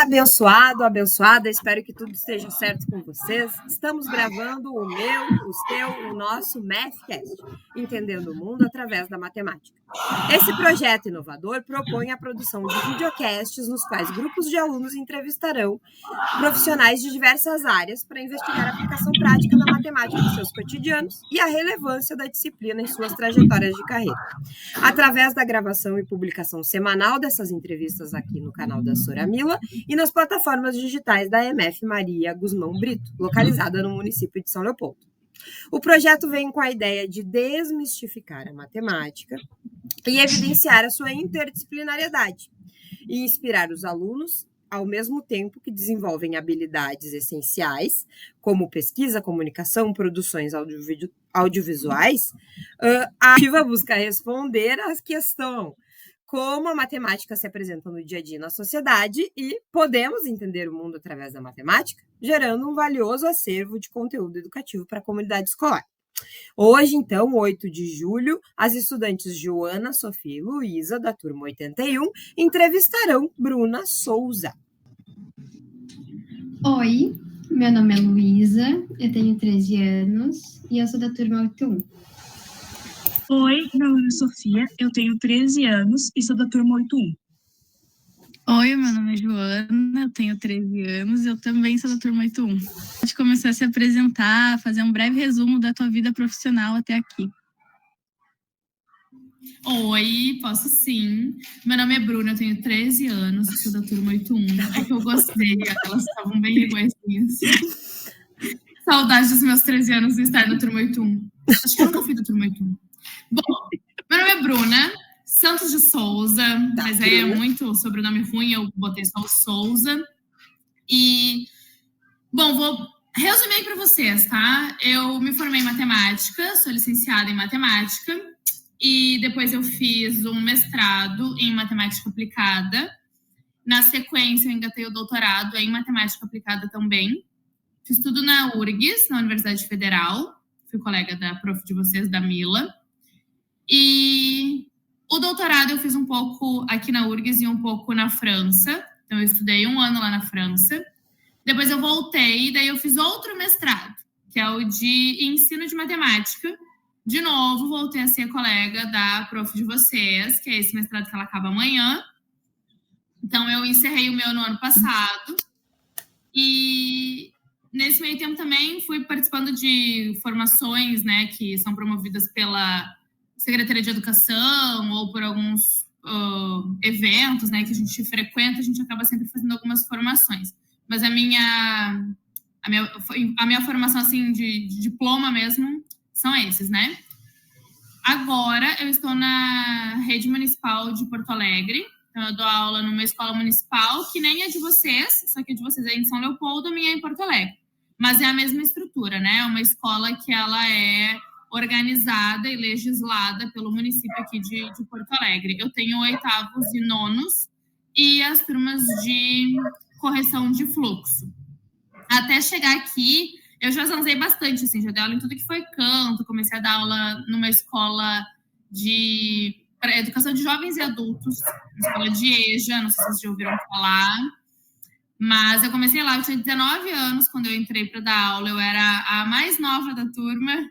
abençoada, espero que tudo esteja certo com vocês. Estamos gravando o meu, o seu, o nosso Mathcast, entendendo o mundo através da matemática. Esse projeto inovador propõe a produção de videocasts nos quais grupos de alunos entrevistarão profissionais de diversas áreas para investigar a aplicação prática da matemática em seus cotidianos e a relevância da disciplina em suas trajetórias de carreira. Através da gravação e publicação semanal dessas entrevistas aqui no canal da Sora Mila e nas plataformas digitais da MF Maria Guzmão Brito, localizada no município de São Leopoldo. O projeto vem com a ideia de desmistificar a matemática e evidenciar a sua interdisciplinariedade e inspirar os alunos, ao mesmo tempo que desenvolvem habilidades essenciais, como pesquisa, comunicação, produções audiovisuais, a ativa busca responder à questão como a matemática se apresenta no dia a dia na sociedade e podemos entender o mundo através da matemática, gerando um valioso acervo de conteúdo educativo para a comunidade escolar. Hoje, então, 8 de julho, as estudantes Joana, Sofia e Luísa, da turma 81, entrevistarão Bruna Souza. Oi, meu nome é Luísa, eu tenho 13 anos e eu sou da turma 81. Oi, meu nome é Sofia, eu tenho 13 anos e sou da turma 81. Oi, meu nome é Joana, eu tenho 13 anos e eu também sou da turma 81. Pode começar a se apresentar, fazer um breve resumo da tua vida profissional até aqui. Oi, posso sim. Meu nome é Bruna, eu tenho 13 anos, sou da turma 81. É que eu gostei, elas estavam bem iguaizinhas. Saudade dos meus 13 anos de estar na turma 81. Acho que eu nunca fui da turma 81. Bom, meu nome é Bruna Santos de Souza, mas aí é muito sobrenome ruim, eu botei só o Souza. E, bom, vou resumir para vocês, tá? Eu me formei em matemática, sou licenciada em matemática, e depois eu fiz um mestrado em matemática aplicada. Na sequência, eu engatei o doutorado em matemática aplicada também. Fiz tudo na URGS, na Universidade Federal. Fui colega da prof de vocês, da Mila. E o doutorado eu fiz um pouco aqui na URGS e um pouco na França. Então, eu estudei 1 ano lá na França. Depois eu voltei, daí eu fiz outro mestrado, que é o de ensino de matemática. De novo, voltei a ser colega da prof de vocês, que é esse mestrado que ela acaba amanhã. Então, eu encerrei o meu no ano passado. E nesse meio tempo também fui participando de formações, né, que são promovidas pela Secretaria de Educação ou por alguns eventos, né, que a gente frequenta, a gente acaba sempre fazendo algumas formações. Mas a minha formação, assim, de diploma mesmo, são esses, né? Agora, eu estou na rede municipal de Porto Alegre. Então, eu dou aula numa escola municipal, que nem a de vocês, só que a de vocês é em São Leopoldo, a minha é em Porto Alegre. Mas é a mesma estrutura, né? É uma escola que ela é organizada e legislada pelo município aqui de Porto Alegre. Eu tenho 8º e 9º e as turmas de correção de fluxo. Até chegar aqui, eu já zanzei bastante, assim, já dei aula em tudo que foi canto, comecei a dar aula numa escola de educação de jovens e adultos, uma escola de EJA, não sei se vocês já ouviram falar, mas eu comecei lá, eu tinha 19 anos quando eu entrei para dar aula, eu era a mais nova da turma,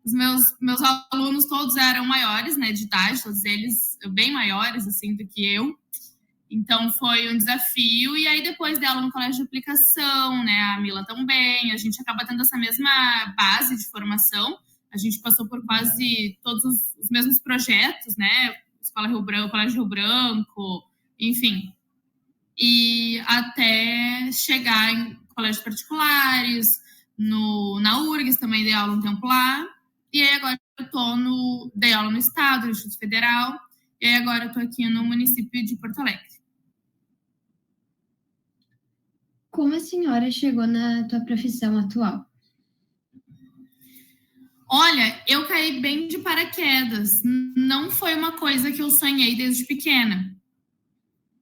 os meus alunos todos eram maiores, né, de idade, todos eles bem maiores, assim, do que eu. Então, foi um desafio. E aí, depois de aula no colégio de aplicação, né, a Mila também, a gente acaba tendo essa mesma base de formação. A gente passou por quase todos os mesmos projetos, né, Escola Rio Branco, Colégio Rio Branco, enfim. E até chegar em colégios particulares, na URGS também dei aula um tempo lá. E aí, agora eu dei aula no Estado, no Instituto Federal. E aí, agora eu estou aqui no município de Porto Alegre. Como a senhora chegou na tua profissão atual? Olha, eu caí bem de paraquedas. Não foi uma coisa que eu sonhei desde pequena.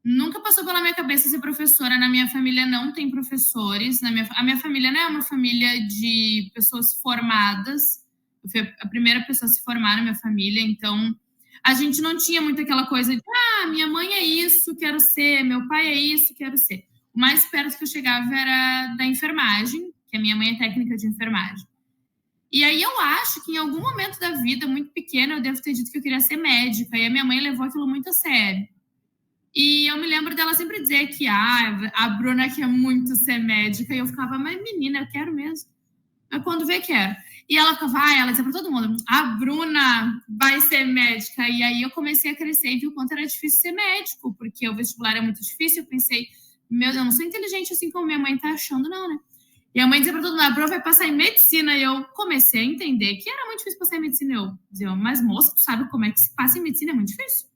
Nunca passou pela minha cabeça ser professora. Na minha família não tem professores. A minha família não é uma família de pessoas formadas. Eu fui a primeira pessoa a se formar na minha família, então a gente não tinha muito aquela coisa de minha mãe é isso, quero ser, meu pai é isso, quero ser. O mais perto que eu chegava era da enfermagem, que a minha mãe é técnica de enfermagem. E aí eu acho que em algum momento da vida, muito pequena, eu devo ter dito que eu queria ser médica. E a minha mãe levou aquilo muito a sério. E eu me lembro dela sempre dizer que a Bruna quer muito ser médica. E eu ficava, mas menina, eu quero mesmo. Mas quando vê, quero. E ela ficava, ela dizia pra todo mundo, a Bruna vai ser médica. E aí eu comecei a crescer e vi o quanto era difícil ser médico, porque o vestibular é muito difícil. Eu pensei, meu Deus, eu não sou inteligente assim como minha mãe tá achando, não, né? E a mãe dizia pra todo mundo, a Bruna vai passar em medicina. E eu comecei a entender que era muito difícil passar em medicina. Eu dizia, mas moça, tu sabe como é que se passa em medicina? É muito difícil.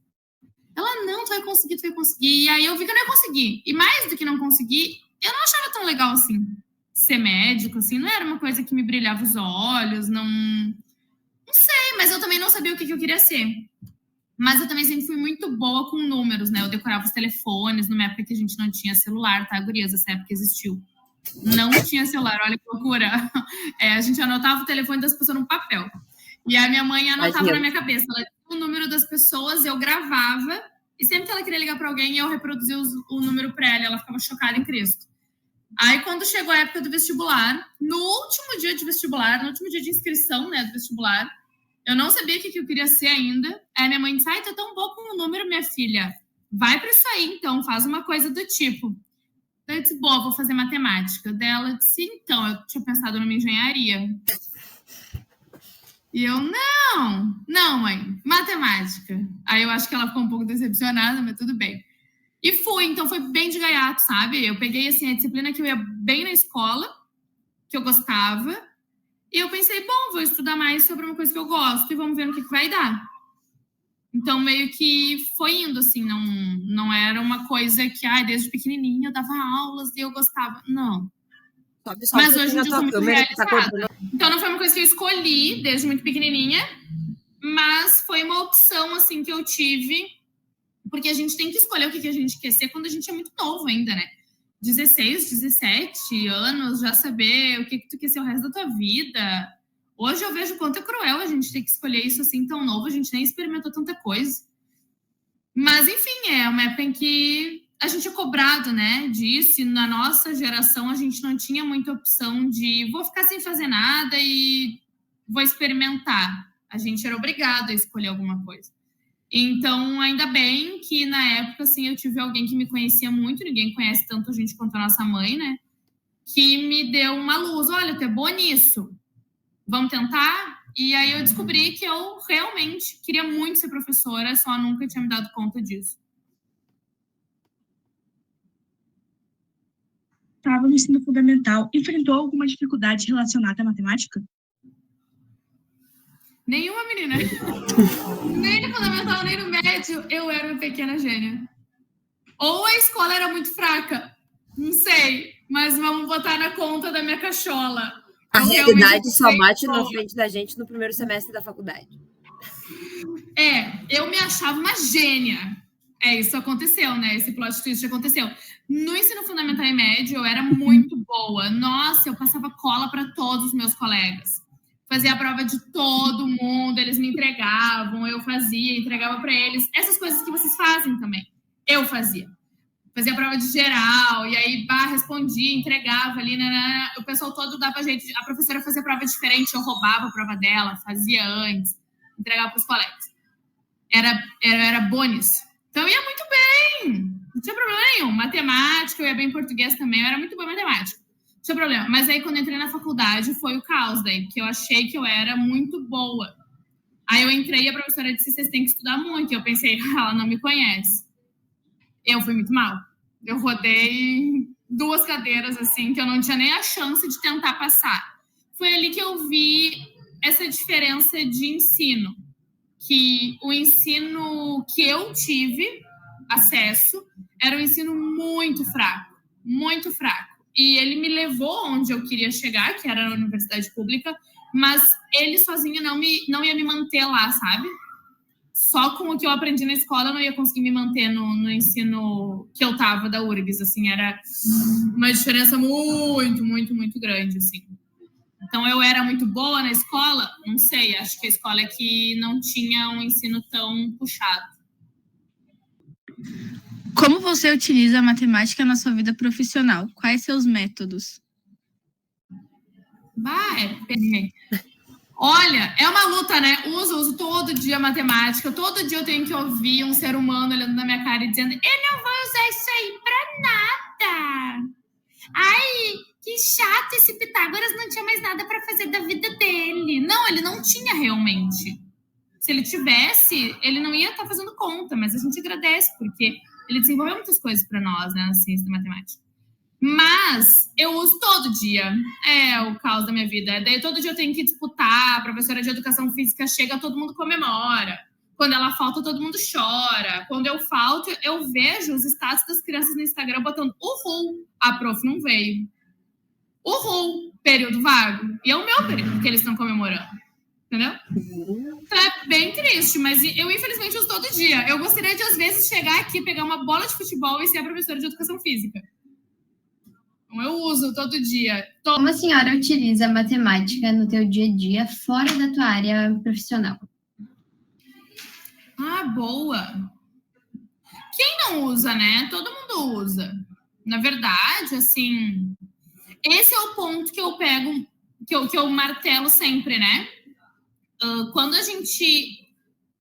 Ela, não, tu vai conseguir. E aí eu vi que eu não ia conseguir. E mais do que não conseguir, eu não achava tão legal assim. Ser médico, assim, não era uma coisa que me brilhava os olhos, não sei, mas eu também não sabia o que eu queria ser. Mas eu também sempre fui muito boa com números, né? Eu decorava os telefones, numa época que a gente não tinha celular, tá, gurias? Essa época existiu. Não tinha celular, olha que loucura. A gente anotava o telefone das pessoas no papel. E a minha mãe anotava na minha cabeça. Ela tinha o número das pessoas, eu gravava, e sempre que ela queria ligar para alguém, eu reproduzia o número para ela, e ela ficava chocada em Cristo. Aí, quando chegou a época do vestibular, no último dia de vestibular, no último dia de inscrição, né, do vestibular, eu não sabia o que eu queria ser ainda. Aí minha mãe disse, tá tão bom com o número, minha filha. Vai para isso aí, então, faz uma coisa do tipo. Eu disse, boa, vou fazer matemática. Daí ela disse, então, eu tinha pensado numa engenharia. E eu, não, mãe, matemática. Aí eu acho que ela ficou um pouco decepcionada, mas tudo bem. E fui, então foi bem de gaiato, sabe? Eu peguei, assim, a disciplina que eu ia bem na escola, que eu gostava, e eu pensei, bom, vou estudar mais sobre uma coisa que eu gosto e vamos ver no que vai dar. Então, meio que foi indo, assim, não era uma coisa que, desde pequenininha eu dava aulas e eu gostava, não. Mas hoje em dia eu sou muito realizada. Então, não foi uma coisa que eu escolhi desde muito pequenininha, mas foi uma opção, assim, que eu tive. Porque a gente tem que escolher o que a gente quer ser quando a gente é muito novo ainda, né? 16, 17 anos, já saber o que tu quer ser o resto da tua vida. Hoje eu vejo o quanto é cruel a gente ter que escolher isso assim tão novo, a gente nem experimentou tanta coisa. Mas, enfim, é uma época em que a gente é cobrado, né, disso. E na nossa geração a gente não tinha muita opção de vou ficar sem fazer nada e vou experimentar. A gente era obrigado a escolher alguma coisa. Então, ainda bem que na época, assim, eu tive alguém que me conhecia muito, ninguém conhece tanto a gente quanto a nossa mãe, né? Que me deu uma luz, olha, tu é boa nisso, vamos tentar? E aí eu descobri que eu realmente queria muito ser professora, só nunca tinha me dado conta disso. Estava no ensino fundamental, enfrentou alguma dificuldade relacionada à matemática? Nenhuma, menina. Nem no fundamental, nem no médio, eu era uma pequena gênia. Ou a escola era muito fraca, não sei, mas vamos botar na conta da minha cachola. A realidade só bate na frente da gente no primeiro semestre da faculdade. Eu me achava uma gênia. Isso aconteceu, né? Esse plot twist aconteceu. No ensino fundamental e médio, eu era muito boa. Nossa, eu passava cola para todos os meus colegas. Fazia a prova de todo mundo, eles me entregavam, eu fazia, entregava para eles. Essas coisas que vocês fazem também, eu fazia. Fazia a prova de geral, e aí, respondia, entregava ali, o pessoal todo dava jeito. A professora fazia prova diferente, eu roubava a prova dela, fazia antes, entregava para os colegas. Era boa nisso. Então, eu ia muito bem, não tinha problema nenhum. Matemática, eu ia bem em português também, eu era muito boa em matemática. Não tinha problema. Mas aí, quando eu entrei na faculdade, foi o caos daí, porque eu achei que eu era muito boa. Aí eu entrei e a professora disse, vocês têm que estudar muito. E eu pensei, ela não me conhece. Eu fui muito mal. Eu rodei 2 cadeiras, assim, que eu não tinha nem a chance de tentar passar. Foi ali que eu vi essa diferença de ensino. Que o ensino que eu tive acesso era um ensino muito fraco. Muito fraco. E ele me levou onde eu queria chegar, que era na universidade pública, mas ele sozinho não ia me manter lá, sabe? Só com o que eu aprendi na escola eu não ia conseguir me manter no ensino que eu tava da URGS, assim, era uma diferença muito, muito, muito grande, assim. Então, eu era muito boa na escola? Não sei, acho que a escola é que não tinha um ensino tão puxado. Como você utiliza a matemática na sua vida profissional? Quais seus métodos? Olha, é uma luta, né? Uso todo dia matemática. Todo dia eu tenho que ouvir um ser humano olhando na minha cara e dizendo: eu não vou usar isso aí pra nada. Ai, que chato, esse Pitágoras não tinha mais nada pra fazer da vida dele. Não, ele não tinha realmente. Se ele tivesse, ele não ia estar fazendo conta, mas a gente agradece, porque ele desenvolveu muitas coisas para nós, né, na ciência da matemática. Mas eu uso todo dia. É o caos da minha vida. Daí todo dia eu tenho que disputar. A professora de educação física chega, todo mundo comemora. Quando ela falta, todo mundo chora. Quando eu falto, eu vejo os status das crianças no Instagram botando uhul, a prof não veio. Uhul, período vago. E é o meu período que eles estão comemorando. Entendeu? Então é bem triste, mas eu infelizmente uso todo dia. Eu gostaria de, às vezes, chegar aqui, pegar uma bola de futebol e ser a professora de educação física. Então eu uso todo dia. Como a senhora utiliza a matemática no teu dia a dia, fora da tua área profissional? Ah, boa. Quem não usa, né? Todo mundo usa. Na verdade, assim, esse é o ponto que eu pego, que eu martelo sempre, né? Quando a gente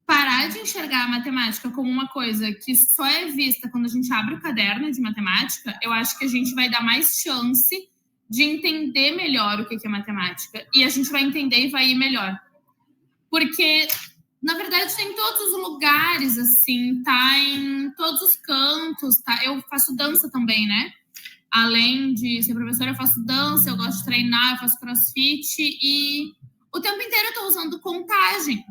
parar de enxergar a matemática como uma coisa que só é vista quando a gente abre o caderno de matemática, eu acho que a gente vai dar mais chance de entender melhor o que é matemática. E a gente vai entender e vai ir melhor. Porque, na verdade, tem em todos os lugares, assim, tá em todos os cantos, tá? Eu faço dança também, né? Além de ser professora, eu faço dança, eu gosto de treinar, eu faço crossfit e o tempo inteiro eu tô usando contagem,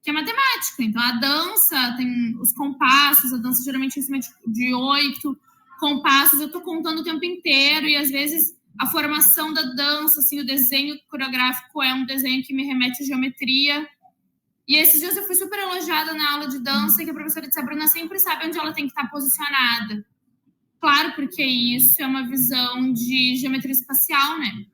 que é matemática. Então, a dança tem os compassos, a dança geralmente em cima de 8 compassos, eu tô contando o tempo inteiro e, às vezes, a formação da dança, assim, o desenho coreográfico é um desenho que me remete à geometria. E esses dias eu fui super elogiada na aula de dança, que a professora disse: a Bruna sempre sabe onde ela tem que estar posicionada. Claro, porque isso é uma visão de geometria espacial, né?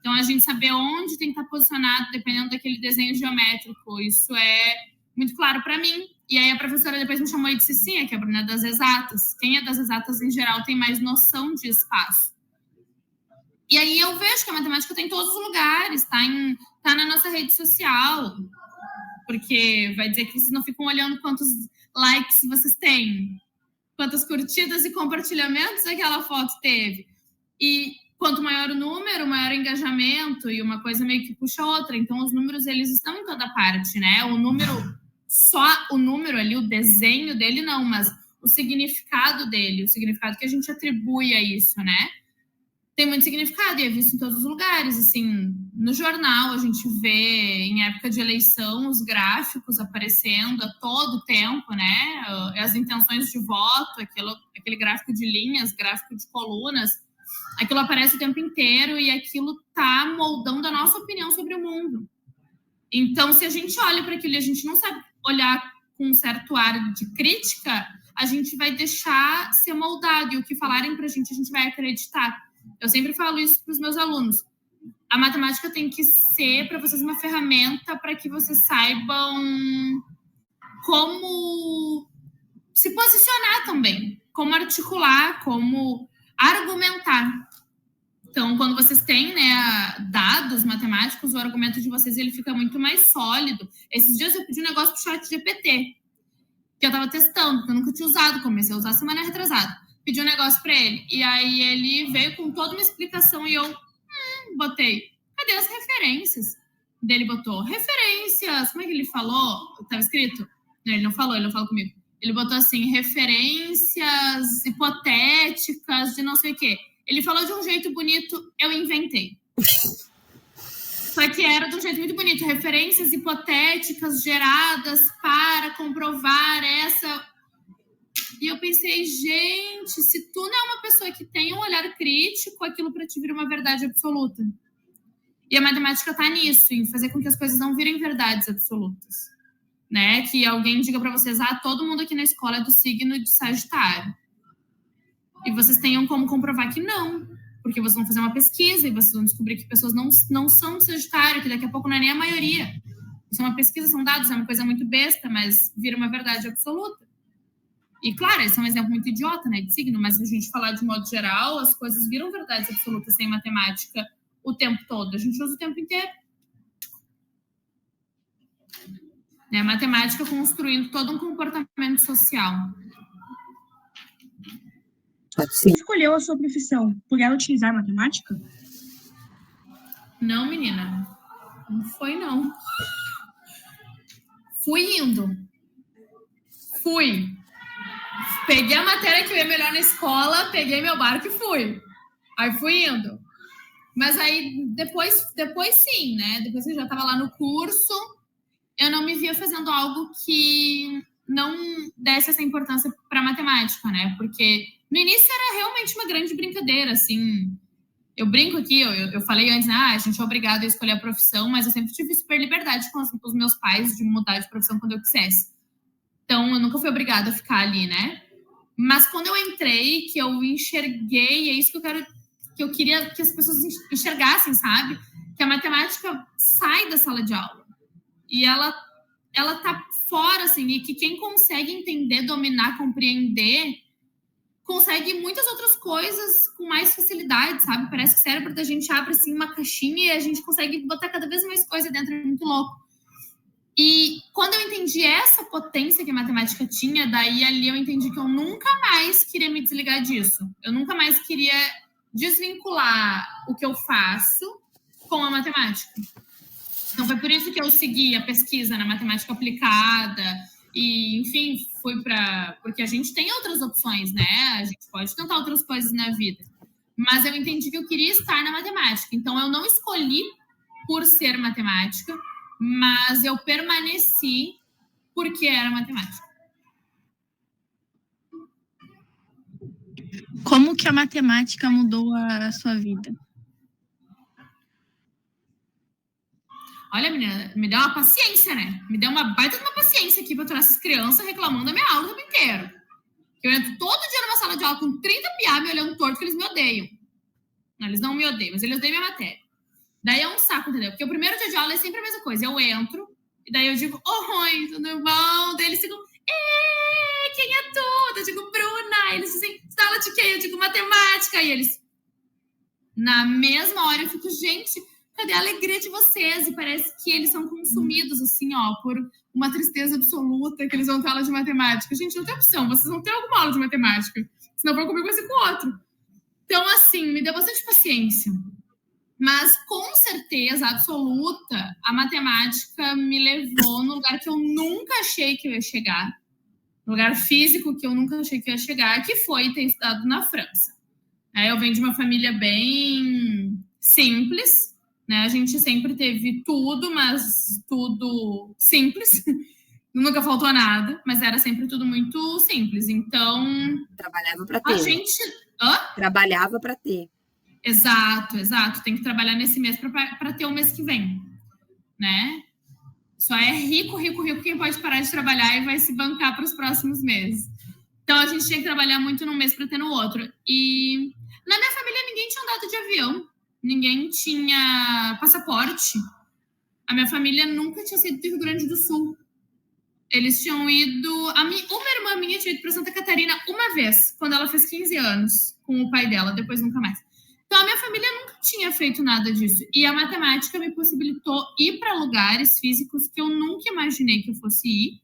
Então, a gente saber onde tem que estar posicionado, dependendo daquele desenho geométrico, isso é muito claro para mim. E aí, a professora depois me chamou e disse: sim, aqui a Bruna é das exatas. Quem é das exatas, em geral, tem mais noção de espaço. E aí, eu vejo que a matemática tem em todos os lugares, tá na nossa rede social, porque vai dizer que vocês não ficam olhando quantos likes vocês têm, quantas curtidas e compartilhamentos aquela foto teve. E quanto maior o número, maior o engajamento, e uma coisa meio que puxa a outra. Então, os números, eles estão em toda parte, né? O número ali, o desenho dele, não, mas o significado dele, o significado que a gente atribui a isso, né? Tem muito significado e é visto em todos os lugares. Assim, no jornal, a gente vê, em época de eleição, os gráficos aparecendo a todo tempo, né? As intenções de voto, aquele gráfico de linhas, gráfico de colunas, aquilo aparece o tempo inteiro e aquilo está moldando a nossa opinião sobre o mundo. Então, se a gente olha para aquilo e a gente não sabe olhar com um certo ar de crítica, a gente vai deixar ser moldado. E o que falarem para a gente vai acreditar. Eu sempre falo isso para os meus alunos. A matemática tem que ser para vocês uma ferramenta para que vocês saibam como se posicionar também, como articular, como argumentar. Então, quando vocês têm, né, dados matemáticos, o argumento de vocês ele fica muito mais sólido. Esses dias eu pedi um negócio para o ChatGPT, que eu estava testando, porque eu nunca tinha usado, comecei a usar semana retrasada. Pedi um negócio para ele, e aí ele veio com toda uma explicação e eu botei, cadê as referências? Daí ele botou, referências, como é que ele falou? Estava escrito? Não, ele não falou comigo. Ele botou assim, referências hipotéticas de não sei o quê. Ele falou de um jeito bonito, eu inventei. Só que era de um jeito muito bonito. Referências hipotéticas geradas para comprovar essa... E eu pensei, gente, se tu não é uma pessoa que tem um olhar crítico, aquilo para ti vira uma verdade absoluta. E a matemática tá nisso, em fazer com que as coisas não virem verdades absolutas. Né? Que alguém diga para vocês, todo mundo aqui na escola é do signo de Sagitário. E vocês tenham como comprovar que não. Porque vocês vão fazer uma pesquisa e vocês vão descobrir que pessoas não são Sagitário, que daqui a pouco não é nem a maioria. Isso é uma pesquisa, são dados, é uma coisa muito besta, mas vira uma verdade absoluta. E, claro, esse é um exemplo muito idiota, né, de signo, mas se a gente falar de modo geral, as coisas viram verdades absolutas sem matemática o tempo todo. A gente usa o tempo inteiro. Né? A matemática construindo todo um comportamento social. Sim. Escolheu a sua profissão por ela utilizar matemática? Não, menina. Não foi, não. Fui indo. Fui. Peguei a matéria que eu ia melhor na escola, peguei meu barco e fui. Aí fui indo. Mas aí, depois sim, né? Depois que eu já estava lá no curso, eu não me via fazendo algo que não desse essa importância para matemática, né? Porque no início era realmente uma grande brincadeira, assim. Eu brinco aqui, eu falei antes, a gente é obrigado a escolher a profissão, mas eu sempre tive super liberdade com os meus pais de mudar de profissão quando eu quisesse. Então, eu nunca fui obrigada a ficar ali, né? Mas quando eu entrei, que eu enxerguei, é isso que eu queria que as pessoas enxergassem, sabe? Que a matemática sai da sala de aula. E ela tá fora, assim, e que quem consegue entender, dominar, compreender, consegue muitas outras coisas com mais facilidade, sabe? Parece que o cérebro da gente abre, assim, uma caixinha e a gente consegue botar cada vez mais coisa dentro, é muito louco. E quando eu entendi essa potência que a matemática tinha, daí ali eu entendi que eu nunca mais queria me desligar disso. Eu nunca mais queria desvincular o que eu faço com a matemática. Então, foi por isso que eu segui a pesquisa na matemática aplicada e, enfim, porque a gente tem outras opções, né? A gente pode tentar outras coisas na vida. Mas eu entendi que eu queria estar na matemática. Então, eu não escolhi por ser matemática, mas eu permaneci porque era matemática. Como que a matemática mudou a sua vida? Olha, menina, me deu uma paciência, né? Me deu uma baita de uma paciência aqui pra aturar essas crianças reclamando da minha aula o tempo inteiro. Eu entro todo dia numa sala de aula com 30 piá me olhando torto que eles me odeiam. Não, eles não me odeiam, mas eles odeiam minha matéria. Daí é um saco, entendeu? Porque o primeiro dia de aula é sempre a mesma coisa. Eu entro, e daí eu digo, oi, tudo bom? Daí eles ficam, quem é tu? Eu digo, Bruna. Eles dizem, você dá aula de quê? Eu digo, matemática. E eles, na mesma hora, eu fico, gente, cadê a alegria de vocês? E parece que eles são consumidos, assim, ó, por uma tristeza absoluta, que eles vão ter aula de matemática. Gente, não tem opção, vocês vão ter alguma aula de matemática. Senão vão comigo esse com o outro. Então, assim, me deu bastante paciência. Mas, com certeza absoluta, a matemática me levou no lugar que eu nunca achei que eu ia chegar. No lugar físico que eu nunca achei que eu ia chegar, que foi ter estudado na França. Eu venho de uma família bem simples, né? A gente sempre teve tudo, mas tudo simples. Nunca faltou nada, mas era sempre tudo muito simples. Então, trabalhava para ter. A gente... Trabalhava para ter. Exato. Tem que trabalhar nesse mês para ter o mês que vem, né? Só é rico quem pode parar de trabalhar e vai se bancar para os próximos meses. Então, a gente tinha que trabalhar muito num mês para ter no outro. E na minha família, ninguém tinha andado de avião. Ninguém tinha passaporte. A minha família nunca tinha saído do Rio Grande do Sul. Eles tinham ido... Uma irmã minha tinha ido para Santa Catarina uma vez, quando ela fez 15 anos, com o pai dela, depois nunca mais. Então, a minha família nunca tinha feito nada disso. E a matemática me possibilitou ir para lugares físicos que eu nunca imaginei que eu fosse ir.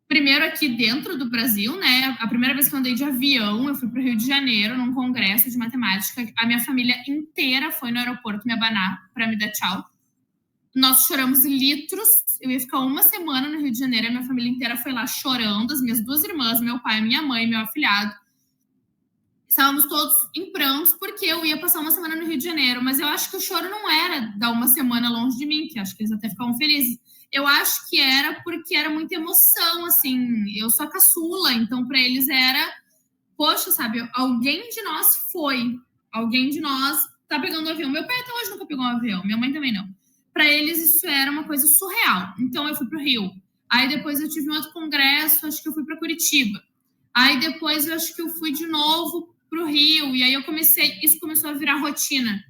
Primeiro aqui dentro do Brasil, né? A primeira vez que eu andei de avião, eu fui para o Rio de Janeiro, num congresso de matemática. A minha família inteira foi no aeroporto me abanar para me dar tchau. Nós choramos litros. Eu ia ficar uma semana no Rio de Janeiro. A minha família inteira foi lá chorando. As minhas duas irmãs, meu pai, minha mãe, meu afilhado. Estávamos todos em prantos porque eu ia passar uma semana no Rio de Janeiro. Mas eu acho que o choro não era dar uma semana longe de mim, que acho que eles até ficavam felizes. Eu acho que era porque era muita emoção, assim. Eu sou a caçula, então para eles era... Poxa, sabe, alguém de nós foi. Alguém de nós tá pegando um avião. Meu pai até hoje nunca pegou um avião, minha mãe também não. Para eles isso era uma coisa surreal. Então eu fui para o Rio. Aí depois eu tive um outro congresso, acho que eu fui para Curitiba. Aí depois eu acho que eu fui de novo para o Rio. E aí isso começou a virar rotina.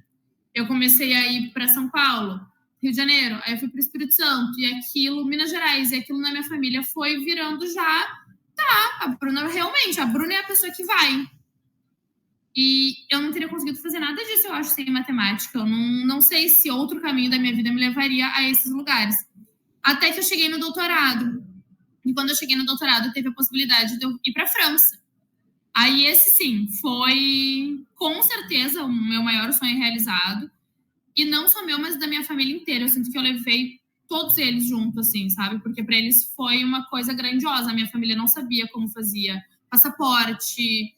Eu comecei a ir para São Paulo, Rio de Janeiro. Aí eu fui para o Espírito Santo. E aquilo, Minas Gerais. E aquilo na minha família foi virando já a Bruna realmente, a Bruna é a pessoa que vai. E eu não teria conseguido fazer nada disso, eu acho, sem matemática. Eu não sei se outro caminho da minha vida me levaria a esses lugares. Até que eu cheguei no doutorado. E quando eu cheguei no doutorado, teve a possibilidade de eu ir para a França. Aí esse, sim, foi com certeza o meu maior sonho realizado. E não só meu, mas da minha família inteira. Eu sinto que eu levei todos eles junto, assim, sabe? Porque para eles foi uma coisa grandiosa. A minha família não sabia como fazia passaporte,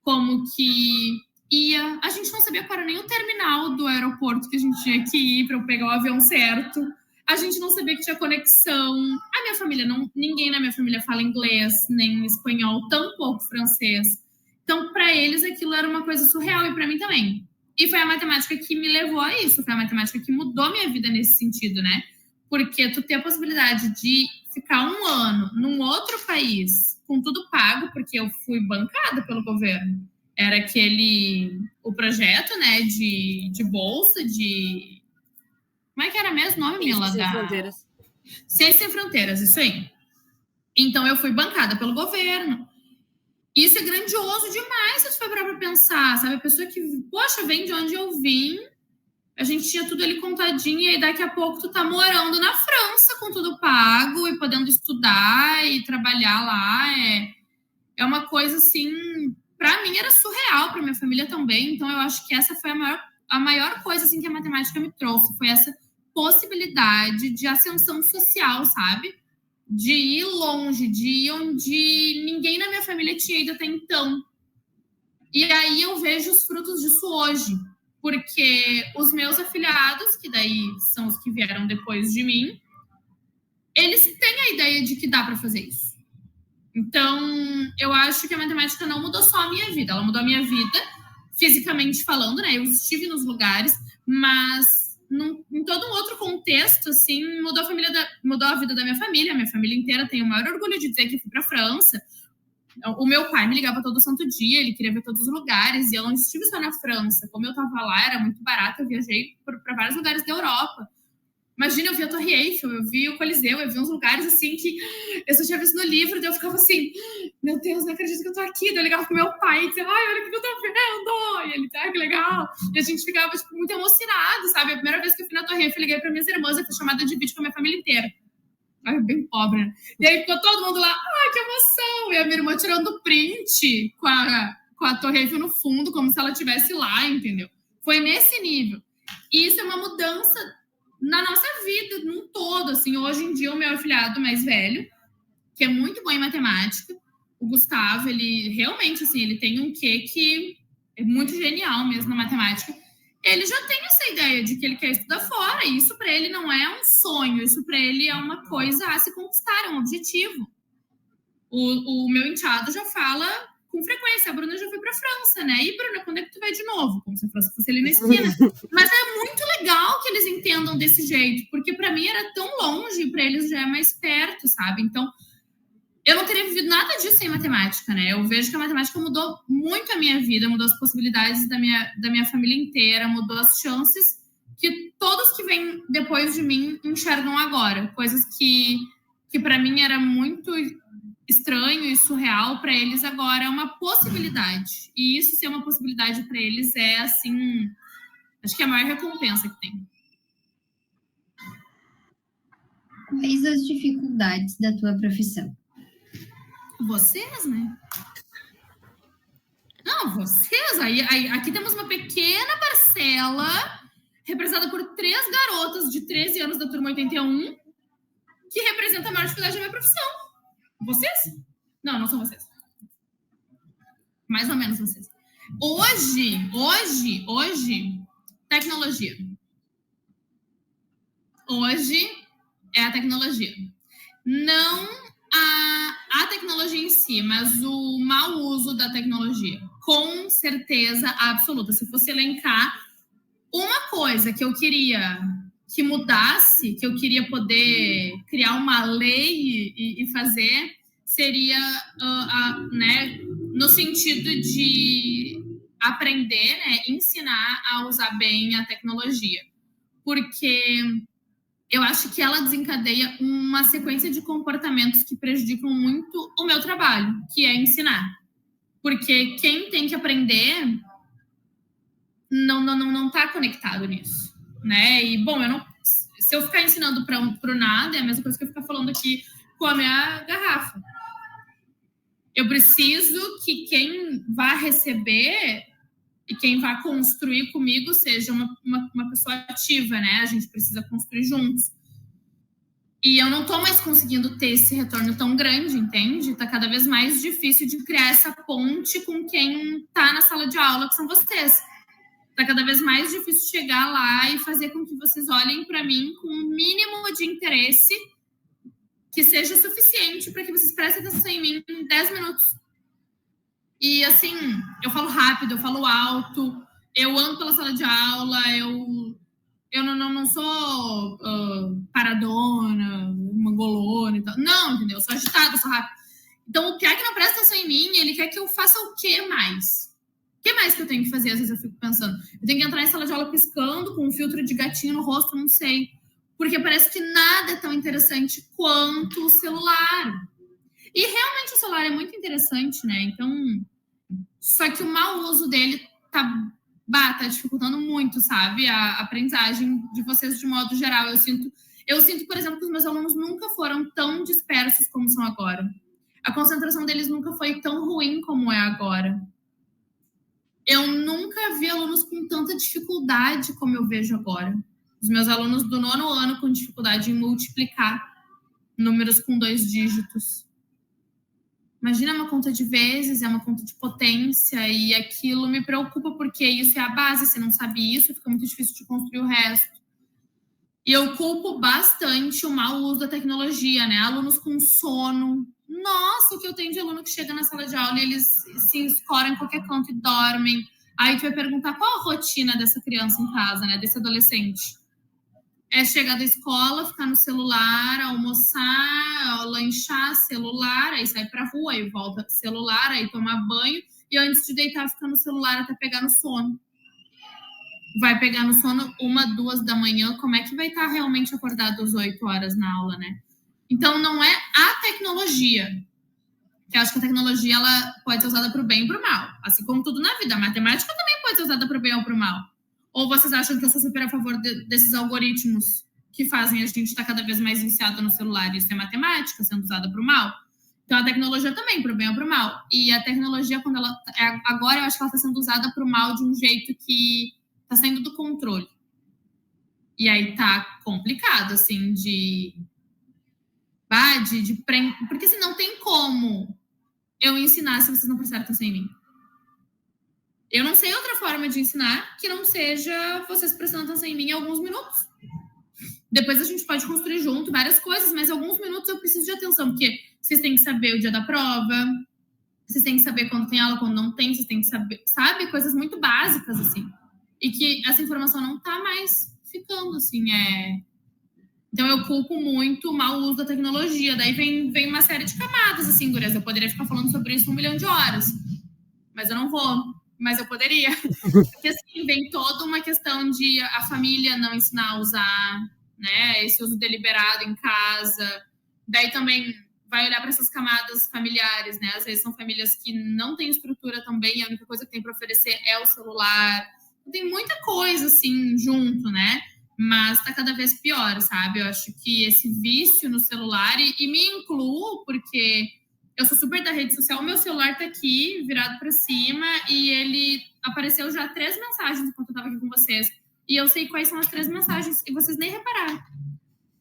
como que ia. A gente não sabia qual era nem o terminal do aeroporto que a gente tinha que ir para eu pegar o avião certo. A gente não sabia que tinha conexão. A minha família, ninguém na minha família fala inglês, nem espanhol, tão pouco francês. Então, para eles, aquilo era uma coisa surreal e para mim também. E foi a matemática que me levou a isso. Foi a matemática que mudou minha vida nesse sentido, né? Porque tu ter a possibilidade de ficar 1 ano num outro país com tudo pago, porque eu fui bancada pelo governo. Era o projeto, né, de bolsa, de... Como é que era mesmo o nome, Mila? Sem Fronteiras. Ciência Sem Fronteiras, isso aí. Então, eu fui bancada pelo governo. Isso é grandioso demais, se tu for pra pensar, sabe? A pessoa que, poxa, vem de onde eu vim, a gente tinha tudo ali contadinho, e aí daqui a pouco tu tá morando na França com tudo pago e podendo estudar e trabalhar lá. É uma coisa, assim, pra mim era surreal, pra minha família também. Então, eu acho que essa foi a maior coisa, assim, que a matemática me trouxe. Foi essa possibilidade de ascensão social, sabe? De ir longe, de ir onde ninguém na minha família tinha ido até então. E aí eu vejo os frutos disso hoje, porque os meus afiliados, que daí são os que vieram depois de mim, eles têm a ideia de que dá para fazer isso. Então, eu acho que a matemática não mudou só a minha vida, ela mudou a minha vida, fisicamente falando, né? Eu estive nos lugares, mas em todo um outro contexto, assim, mudou a vida da minha família. A minha família inteira tem o maior orgulho de dizer que eu fui para a França. O meu pai me ligava todo santo dia, ele queria ver todos os lugares, e eu não estive só na França. Como eu estava lá, era muito barato, eu viajei para vários lugares da Europa. Imagina, eu vi a Torre Eiffel, eu vi o Coliseu, eu vi uns lugares assim que eu só tinha visto no livro, daí eu ficava assim, meu Deus, não acredito que eu tô aqui. Daí eu ligava pro meu pai e dizia, ai, olha o que eu tô vendo. E ele, que legal. E a gente ficava, tipo, muito emocionado, sabe? A primeira vez que eu fui na Torre Eiffel, eu liguei pra minhas irmãs, eu fiz chamada de vídeo com a minha família inteira. Ai, bem pobre, né? E aí ficou todo mundo lá, ai, que emoção. E a minha irmã tirando print com a Torre Eiffel no fundo, como se ela estivesse lá, entendeu? Foi nesse nível. E isso é uma mudança na nossa vida, num todo, assim. Hoje em dia, o meu afilhado mais velho, que é muito bom em matemática, o Gustavo, ele realmente, assim, ele tem um quê que é muito genial mesmo na matemática. Ele já tem essa ideia de que ele quer estudar fora, e isso para ele não é um sonho, isso para ele é uma coisa a se conquistar, é um objetivo. O meu enteado já fala com frequência, a Bruna já foi para a França, né? E, Bruna, quando é que tu vai de novo? Como se a França fosse ali na esquina. Mas é muito legal que eles entendam desse jeito, porque para mim era tão longe, e para eles já é mais perto, sabe? Então, eu não teria vivido nada disso sem matemática, né? Eu vejo que a matemática mudou muito a minha vida, mudou as possibilidades da minha família inteira, mudou as chances que todos que vêm depois de mim enxergam agora. Coisas que para mim era muito estranho e surreal, para eles agora é uma possibilidade. E isso ser uma possibilidade para eles é, assim, acho que é a maior recompensa que tem. Quais as dificuldades da tua profissão? Vocês, né? Não, vocês. Aqui temos uma pequena parcela representada por 3 garotas de 13 anos da turma 81 que representa a maior dificuldade da minha profissão. Vocês? Não são vocês. Mais ou menos vocês. Hoje, tecnologia. Hoje é a tecnologia. Não a tecnologia em si, mas o mau uso da tecnologia. Com certeza absoluta. Se fosse elencar uma coisa que eu queria que mudasse, que eu queria poder criar uma lei e fazer, seria né, no sentido de aprender, né, ensinar a usar bem a tecnologia. Porque eu acho que ela desencadeia uma sequência de comportamentos que prejudicam muito o meu trabalho, que é ensinar. Porque quem tem que aprender não tá conectado nisso, né? E, bom, se eu ficar ensinando pro nada, é a mesma coisa que eu ficar falando aqui com a minha garrafa. Eu preciso que quem vai receber e quem vai construir comigo seja uma pessoa ativa, né? A gente precisa construir juntos. E eu não tô mais conseguindo ter esse retorno tão grande, entende? Tá cada vez mais difícil de criar essa ponte com quem tá na sala de aula, que são vocês. Tá cada vez mais difícil chegar lá e fazer com que vocês olhem para mim com um mínimo de interesse que seja suficiente para que vocês prestem atenção em mim em 10 minutos. E, assim, eu falo rápido, eu falo alto, eu ando pela sala de aula, eu não sou paradona, mangolona e tal. Não, entendeu? Eu sou agitada, eu sou rápida. Então, o Pia que não presta atenção em mim, ele quer que eu faça o quê mais? O que mais que eu tenho que fazer? Às vezes eu fico pensando. Eu tenho que entrar em sala de aula piscando, com um filtro de gatinho no rosto, não sei. Porque parece que nada é tão interessante quanto o celular. E realmente o celular é muito interessante, né? Então, só que o mau uso dele tá dificultando muito, sabe? A aprendizagem de vocês de modo geral. Eu sinto, por exemplo, que os meus alunos nunca foram tão dispersos como são agora. A concentração deles nunca foi tão ruim como é agora. Eu nunca vi alunos com tanta dificuldade como eu vejo agora. Os meus alunos do 9º ano com dificuldade em multiplicar números com 2 dígitos. Imagina uma conta de vezes, é uma conta de potência, e aquilo me preocupa porque isso é a base. Se não sabe isso, fica muito difícil de construir o resto. E eu culpo bastante o mau uso da tecnologia, né? Alunos com sono. Nossa, o que eu tenho de aluno que chega na sala de aula e eles se escoram em qualquer canto e dormem. Aí tu vai perguntar qual a rotina dessa criança em casa, né? Desse adolescente. É chegar da escola, ficar no celular, almoçar, lanchar, celular, aí sai pra rua, aí volta celular, aí tomar banho, e antes de deitar fica no celular até pegar no sono. Vai pegar no sono 1, 2 da manhã, como é que vai estar realmente acordado às 8 horas na aula, né? Então, não é a tecnologia, que eu acho que a tecnologia ela pode ser usada para o bem e para o mal, assim como tudo na vida. A matemática também pode ser usada para o bem ou para o mal. Ou vocês acham que eu sou super a favor desses algoritmos que fazem a gente estar cada vez mais viciado no celular? Isso é matemática sendo usada para o mal. Então, a tecnologia também, para o bem ou para o mal. E a tecnologia, quando ela agora, eu acho que ela está sendo usada para o mal de um jeito que está saindo do controle. E aí tá complicado, assim, porque assim, não tem como eu ensinar se vocês não prestarem atenção em mim. Eu não sei outra forma de ensinar que não seja vocês prestando atenção em mim em alguns minutos. Depois a gente pode construir junto várias coisas, mas alguns minutos eu preciso de atenção, porque vocês têm que saber o dia da prova, vocês têm que saber quando tem aula, quando não tem, vocês têm que saber, sabe? Coisas muito básicas, assim. E que essa informação não tá mais ficando, assim, Então, eu culpo muito o mau uso da tecnologia. Daí vem uma série de camadas, assim, gurias. Eu poderia ficar falando sobre isso 1 milhão de horas. Mas eu não vou. Mas eu poderia. Porque, assim, vem toda uma questão de a família não ensinar a usar, né? Esse uso deliberado em casa. Daí também vai olhar para essas camadas familiares, né? Às vezes são famílias que não têm estrutura também. A única coisa que tem para oferecer é o celular. Tem muita coisa, assim, junto, né? Mas tá cada vez pior, sabe? Eu acho que esse vício no celular, e me incluo, porque eu sou super da rede social, o meu celular tá aqui, virado para cima, e ele apareceu já 3 mensagens enquanto eu tava aqui com vocês. E eu sei quais são as 3 mensagens, e vocês nem repararam.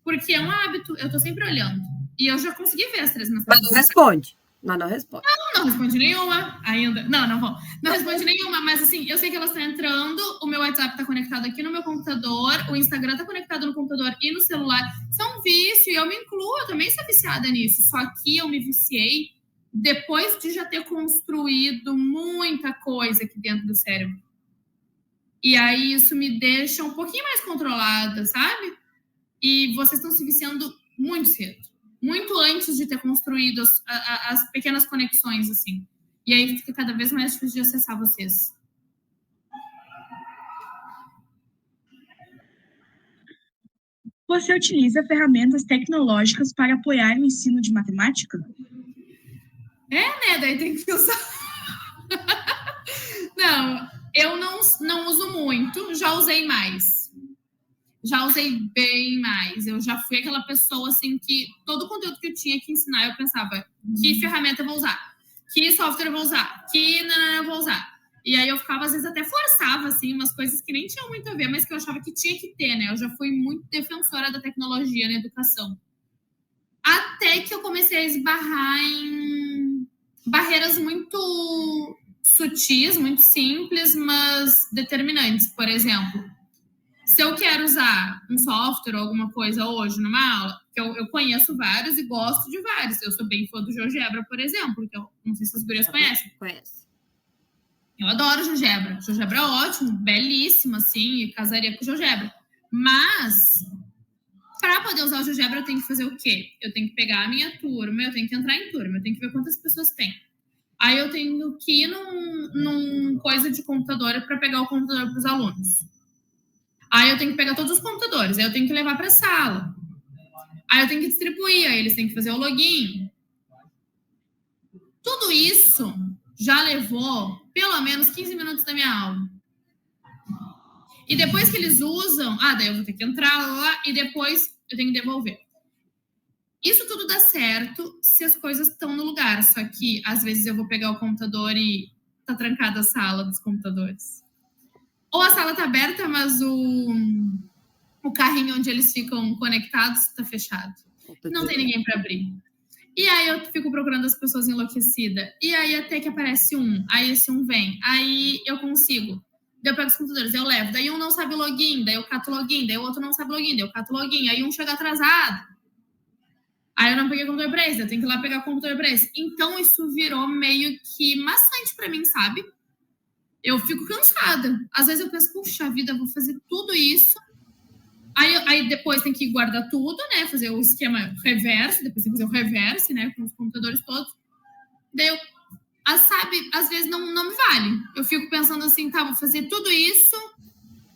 Porque é um hábito, eu tô sempre olhando. E eu já consegui ver as 3 mensagens. Mas não responde. Mas não responde. Não responde nenhuma ainda. Não vou. Não responde nenhuma, mas assim, eu sei que elas estão entrando, o meu WhatsApp tá conectado aqui no meu computador, o Instagram tá conectado no computador e no celular. Isso é um vício, e eu me incluo, eu também sou viciada nisso. Só que eu me viciei depois de já ter construído muita coisa aqui dentro do cérebro. E aí isso me deixa um pouquinho mais controlada, sabe? E vocês estão se viciando muito cedo. Muito antes de ter construído as pequenas conexões, assim. E aí fica cada vez mais difícil de acessar vocês. Você utiliza ferramentas tecnológicas para apoiar o ensino de matemática? Né? Daí tem que usar. Não, eu não uso muito, já usei mais. Já usei bem mais. Eu já fui aquela pessoa, assim, que todo o conteúdo que eu tinha que ensinar, eu pensava, que ferramenta eu vou usar? Que software eu vou usar? Que não eu vou usar? E aí eu ficava, às vezes, até forçava, assim, umas coisas que nem tinham muito a ver, mas que eu achava que tinha que ter, né? Eu já fui muito defensora da tecnologia na educação. Até que eu comecei a esbarrar em barreiras muito sutis, muito simples, mas determinantes. Por exemplo, se eu quero usar um software ou alguma coisa hoje numa aula, que eu conheço vários e gosto de vários. Eu sou bem fã do GeoGebra, por exemplo, que eu não sei se as gurias conhecem. Conheço. Eu adoro GeoGebra. GeoGebra é ótimo, belíssimo, assim, e casaria com GeoGebra. Mas, para poder usar o GeoGebra, eu tenho que fazer o quê? Eu tenho que pegar a minha turma, eu tenho que entrar em turma, eu tenho que ver quantas pessoas tem. Aí eu tenho que ir num coisa de computador para pegar o computador para os alunos. Aí eu tenho que pegar todos os computadores, aí eu tenho que levar para a sala. Aí eu tenho que distribuir, aí eles têm que fazer o login. Tudo isso já levou pelo menos 15 minutos da minha aula. E depois que eles usam, daí eu vou ter que entrar lá e depois eu tenho que devolver. Isso tudo dá certo se as coisas estão no lugar, só que às vezes eu vou pegar o computador e tá trancada a sala dos computadores. Ou a sala tá aberta, mas o carrinho onde eles ficam conectados tá fechado. Não tem ninguém para abrir. E aí eu fico procurando as pessoas enlouquecidas. E aí até que aparece um. Aí esse um vem. Aí eu consigo. Daí eu pego os computadores, eu levo. Daí um não sabe login, daí eu cato login. Daí o outro não sabe login, daí eu cato login. Aí um chega atrasado. Aí eu não peguei o computador pra esse, eu tenho que ir lá pegar o computador pra esse. Então isso virou meio que maçante pra mim, sabe? Eu fico cansada. Às vezes eu penso, puxa vida, eu vou fazer tudo isso. Aí depois tem que guardar tudo, né? Fazer o esquema reverso, depois tem que fazer o reverse, né? Com os computadores todos. Daí eu, sabe, às vezes não me vale. Eu fico pensando assim, tá, vou fazer tudo isso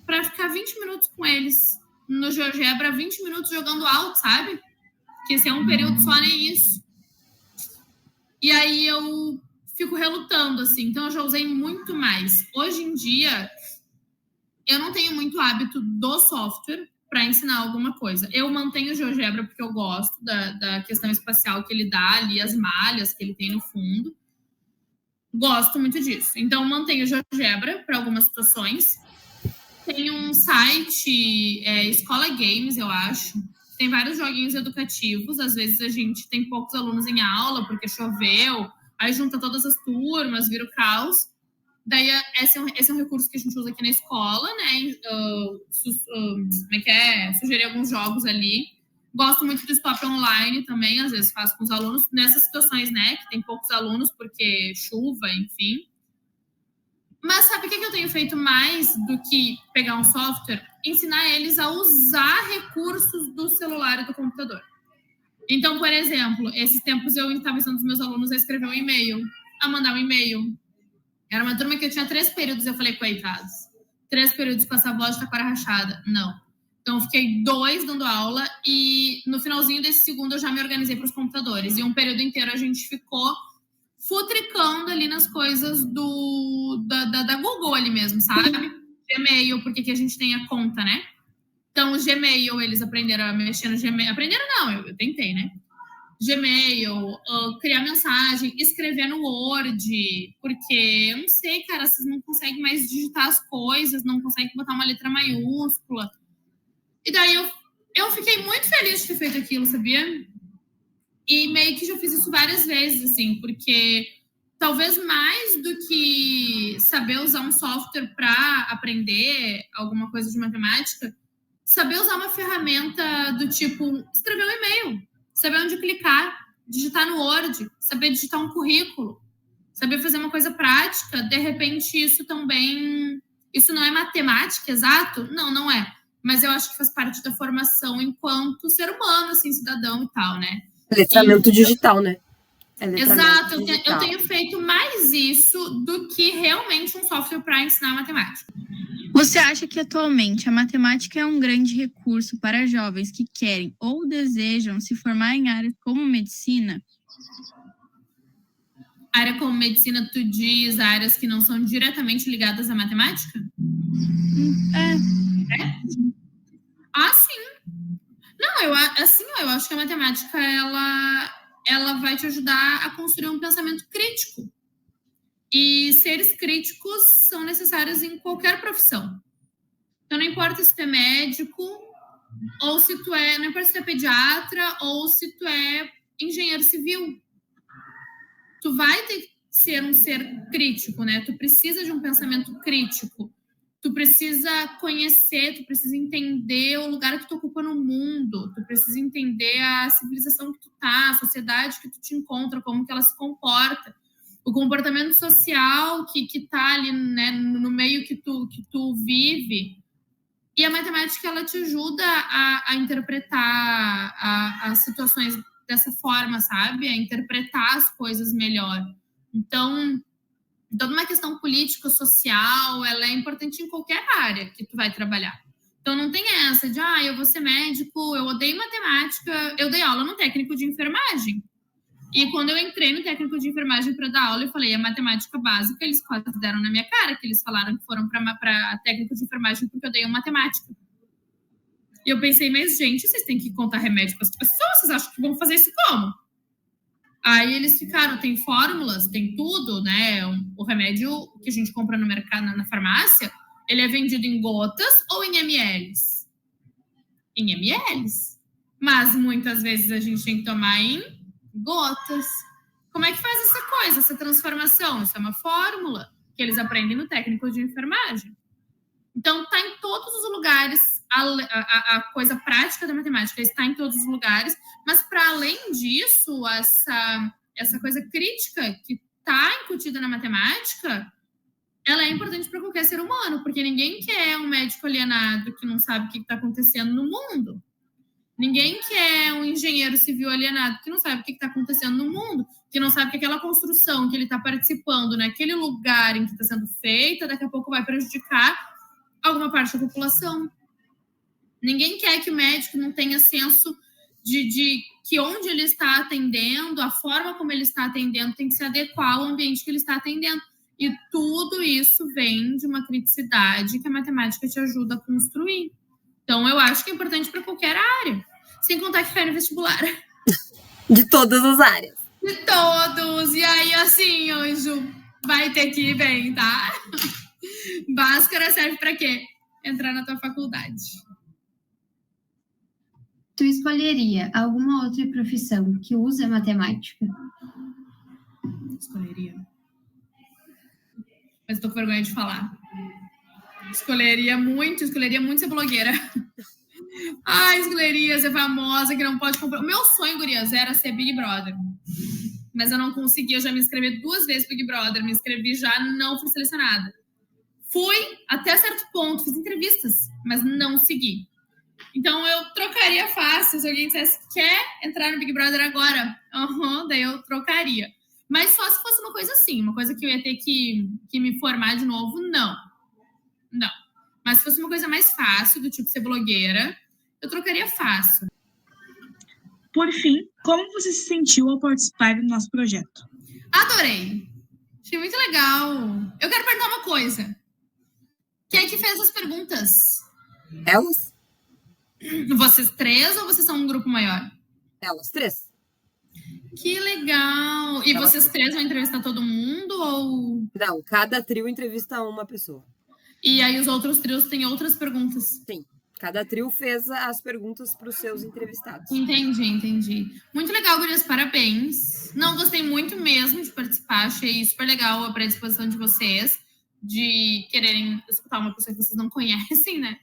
pra ficar 20 minutos com eles no GeoGebra, 20 minutos jogando alto, sabe? Que esse é um período só, nem isso. E aí eu fico relutando, assim. Então eu já usei muito mais. Hoje em dia, eu não tenho muito hábito do software para ensinar alguma coisa. Eu mantenho o GeoGebra porque eu gosto da questão espacial que ele dá ali, as malhas que ele tem no fundo. Gosto muito disso. Então, mantenho o GeoGebra para algumas situações. Tem um site, Escola Games, eu acho. Tem vários joguinhos educativos. Às vezes a gente tem poucos alunos em aula porque choveu. Aí junta todas as turmas, vira o caos. Daí esse é um recurso que a gente usa aqui na escola, né? Sugerir alguns jogos ali. Gosto muito do Stop Online também, às vezes faço com os alunos. Nessas situações, né? Que tem poucos alunos porque chuva, enfim. Mas sabe o que eu tenho feito mais do que pegar um software? Ensinar eles a usar recursos do celular e do computador. Então, por exemplo, esses tempos eu estava ensinando os meus alunos a escrever um e-mail, a mandar um e-mail. Era uma turma que eu tinha 3 períodos, eu falei, coitados. 3 períodos com essa voz de taquara rachada. Não. Então, eu fiquei 2 dando aula e no finalzinho desse segundo eu já me organizei para os computadores. E um período inteiro a gente ficou futricando ali nas coisas da Google ali mesmo, sabe? Gmail, porque aqui a gente tem a conta, né? Então, o Gmail, eles aprenderam a mexer no Gmail. Aprenderam não, eu tentei, né? Gmail, criar mensagem, escrever no Word, porque eu não sei, cara, vocês não conseguem mais digitar as coisas, não conseguem botar uma letra maiúscula. E daí eu fiquei muito feliz de ter feito aquilo, sabia? E meio que já fiz isso várias vezes, assim, porque talvez mais do que saber usar um software para aprender alguma coisa de matemática, saber usar uma ferramenta do tipo escrever um e-mail, saber onde clicar, digitar no Word, saber digitar um currículo, saber fazer uma coisa prática. De repente, isso também... Isso não é matemática, exato? Não é. Mas eu acho que faz parte da formação enquanto ser humano, assim, cidadão e tal, né? Letramento digital, né? Exato, eu tenho feito mais isso do que realmente um software para ensinar matemática. Você acha que atualmente a matemática é um grande recurso para jovens que querem ou desejam se formar em áreas como medicina? Área como medicina, tu diz áreas que não são diretamente ligadas à matemática? Ah, sim. Não, eu acho que a matemática, ela vai te ajudar a construir um pensamento crítico. E seres críticos são necessários em qualquer profissão. Então, não importa se tu é médico, ou se tu é... Não importa se tu é pediatra, ou se tu é engenheiro civil. Tu vai ter que ser um ser crítico, né? Tu precisa de um pensamento crítico. Tu precisa conhecer, tu precisa entender o lugar que tu ocupa no mundo. Tu precisa entender a civilização que tu tá, a sociedade que tu te encontra, como que ela se comporta. O comportamento social que tá ali, né, no meio que tu vive. E a matemática, ela te ajuda a interpretar as situações dessa forma, sabe? A interpretar as coisas melhor. Então, toda uma questão político-social, ela é importante em qualquer área que tu vai trabalhar. Então, não tem essa de, eu vou ser médico, eu odeio matemática. Eu dei aula no técnico de enfermagem. E quando eu entrei no técnico de enfermagem para dar aula, eu falei, a matemática básica, eles quase deram na minha cara, que eles falaram que foram para técnico de enfermagem porque eu dei matemática. E eu pensei, mas gente, vocês têm que contar remédio para as pessoas, vocês acham que vão fazer isso como? Aí eles ficaram, tem fórmulas, tem tudo, né? O remédio que a gente compra no mercado, na farmácia, ele é vendido em gotas ou em mls? Em mls. Mas muitas vezes a gente tem que tomar em gotas. Como é que faz essa coisa, essa transformação? Isso é uma fórmula que eles aprendem no técnico de enfermagem. Então, está em todos os lugares, a coisa prática da matemática está em todos os lugares, mas para além disso, essa coisa crítica que está incutida na matemática, ela é importante para qualquer ser humano, porque ninguém quer um médico alienado que não sabe o que está acontecendo no mundo. Ninguém quer um engenheiro civil alienado que não sabe o que está acontecendo no mundo, que não sabe que aquela construção que ele está participando naquele lugar em que está sendo feita, daqui a pouco vai prejudicar alguma parte da população. Ninguém quer que o médico não tenha senso de que onde ele está atendendo, a forma como ele está atendendo, tem que se adequar ao ambiente que ele está atendendo. E tudo isso vem de uma criticidade que a matemática te ajuda a construir. Então, eu acho que é importante para qualquer área. Sem contar que cai no vestibular. De todas as áreas. De todos. E aí, assim, Anjo, vai ter que ir bem, tá? Bhaskara serve para quê? Entrar na tua faculdade. Tu escolheria alguma outra profissão que usa matemática? Escolheria. Mas tô com vergonha de falar. Escolheria muito ser blogueira. Escolheria ser famosa, que não pode comprar. O meu sonho, gurias, era ser Big Brother. Mas eu não consegui, eu já me inscrevi 2 vezes Big Brother, me inscrevi já, não fui selecionada. Fui até certo ponto, fiz entrevistas, mas não segui. Então eu trocaria fácil se alguém dissesse, quer entrar no Big Brother agora? Daí eu trocaria. Mas só se fosse uma coisa assim, uma coisa que eu ia ter que me formar de novo, não. Mas se fosse uma coisa mais fácil, do tipo ser blogueira, eu trocaria fácil. Por fim, como você se sentiu ao participar do nosso projeto? Adorei. Achei muito legal. Eu quero perguntar uma coisa. Quem é que fez as perguntas? Elas? Vocês 3 ou vocês são um grupo maior? Elas 3. Que legal. E vocês 3 vão entrevistar todo mundo ou... Não, cada trio entrevista uma pessoa. E aí os outros trios têm outras perguntas? Sim. Cada trio fez as perguntas para os seus entrevistados. Entendi. Muito legal, gurias, parabéns. Não, gostei muito mesmo de participar. Achei super legal a predisposição de vocês, de quererem escutar uma pessoa que vocês não conhecem, né?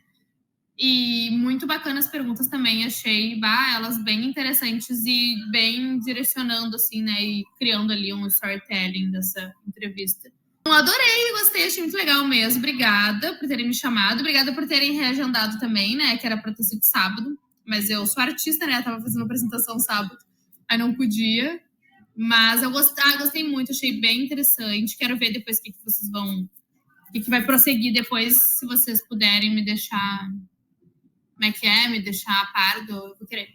E muito bacana as perguntas também. Achei elas bem interessantes e bem direcionando, assim, né? E criando ali um storytelling dessa entrevista. Adorei, gostei, achei muito legal mesmo. Obrigada por terem me chamado. Obrigada por terem reagendado também, né? Que era para ter sido sábado. Mas eu sou artista, né? Eu tava fazendo uma apresentação sábado. Aí não podia. Mas eu gostei muito, achei bem interessante. Quero ver depois o que vocês vão e que vai prosseguir depois, se vocês puderem me deixar... Como é que é? Me deixar a par eu vou querer.